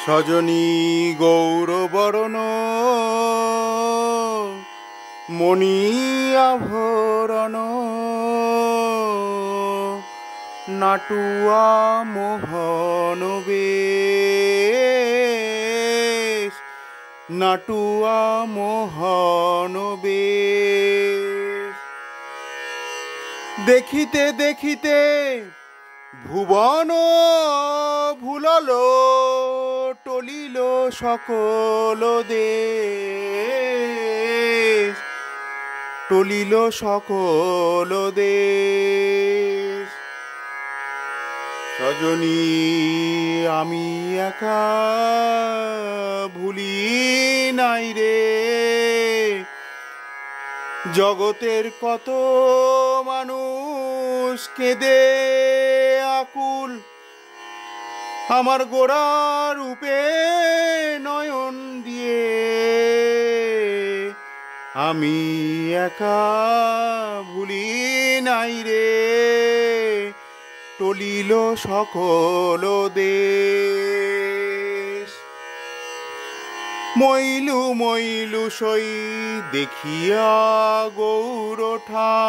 সজনী গৌরবরণ মণি আভরণ নাটুয়া মোহন বেশ, নাটুয়া মোহন বেশ। দেখিতে দেখিতে ভুবন ভুলল, টলিল সকল দেশ, টলিল সকল দেশ। সজনী আমি একা ভুলি নাই রে, জগতের কত মানুষ কেঁদে আকুল, আমার গোরা রূপে নয়ন দিয়ে। আমি একা ভুলি নাই রে, টলিল সকল দেশ। মইলু মইলু সই দেখিয়া গৌর ঠাম,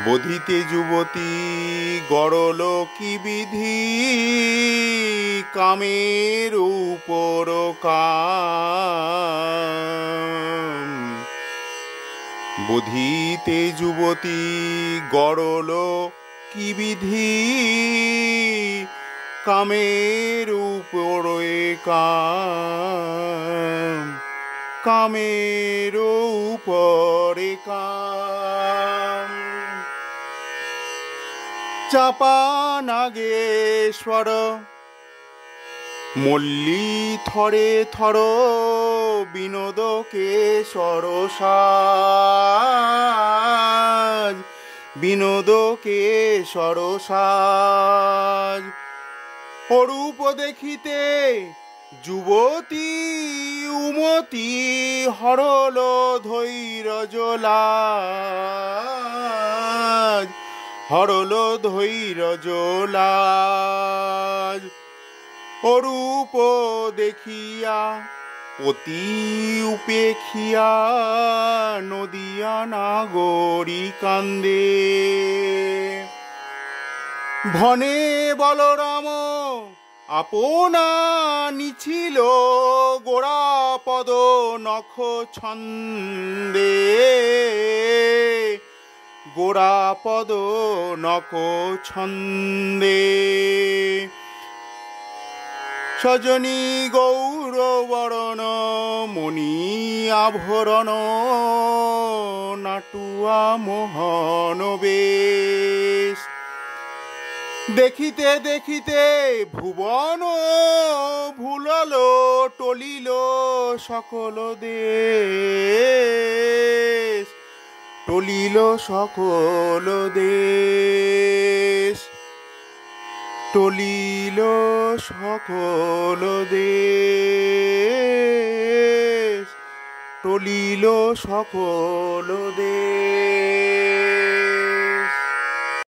বধিতে যুবতী গড়ল কি বিধি, কামের উপর কাম। বধিতে যুবতী গড়ল কি বিধি, কামের উপরে কাম, কামের উপরে কাম। চাপা নাগেশ্বর মল্লী থরে থর, বিনোদ কেশর সাজ, বিনোদ কেশর সাজ। অরূপ দেখিতে যুবতী উমতি, হরল ধৈর্য লাজ, হরল ধৈর্য লাজ। অরূপ দেখিয়া অতি উপেক্ষিয়া, নদিয়া নাগরী কান্দে। ভনে বলরাম আপনা নিছিল, গোড়া পদ নখ ছন্দে, গোড়া পদ নখ ছন্দে। সজনী গৌরবরণ মণি আভরণ, নাটুয়া মোহন বেশ। দেখিতে দেখিতে ভুবন ভুলল, টলিল সকল দেশ, টলিল সকল দেশ, টলিল সকল দেশ, টলিল সকল দেশ।